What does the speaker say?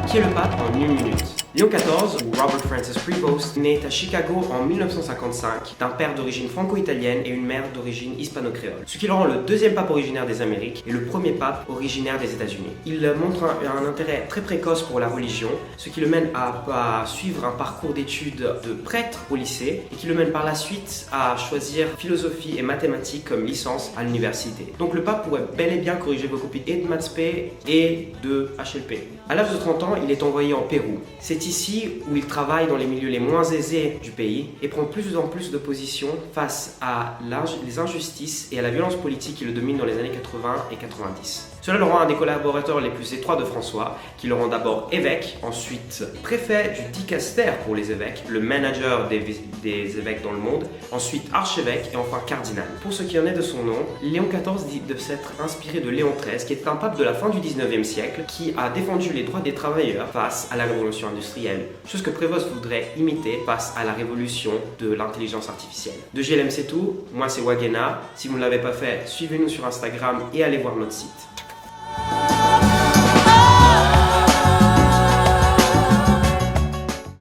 Qui est le pape en une minute? Léon XIV, ou Robert Francis Prevost, naît à Chicago en 1955 d'un père d'origine franco-italienne et une mère d'origine hispano-créole. Ce qui le rend le deuxième pape originaire des Amériques et le premier pape originaire des États-Unis. Il montre un intérêt très précoce pour la religion, ce qui le mène à suivre un parcours d'études de prêtre au lycée et qui le mène par la suite à choisir philosophie et mathématiques comme licence à l'université. Donc le pape pourrait bel et bien corriger vos copies et de maths P et de HLP. À l'âge de 30 ans, il est envoyé en Pérou. C'est ici où il travaille dans les milieux les moins aisés du pays et prend plus en plus de position face à les injustices et à la violence politique qui le domine dans les années 80 et 90. Cela le rend un des collaborateurs les plus étroits de François, qui le rend d'abord évêque, ensuite préfet du dicaster pour les évêques, le manager des évêques dans le monde, ensuite archevêque et enfin cardinal. Pour ce qui en est de son nom, Léon XIV dit de s'être inspiré de Léon XIII, qui est un pape de la fin du 19e siècle, qui a défendu les droits des travailleurs face à la révolution industrielle, chose que Prévost voudrait imiter face à la révolution de l'intelligence artificielle. De GLM c'est tout, moi c'est Wagena, si vous ne l'avez pas fait, suivez-nous sur Instagram et allez voir notre site.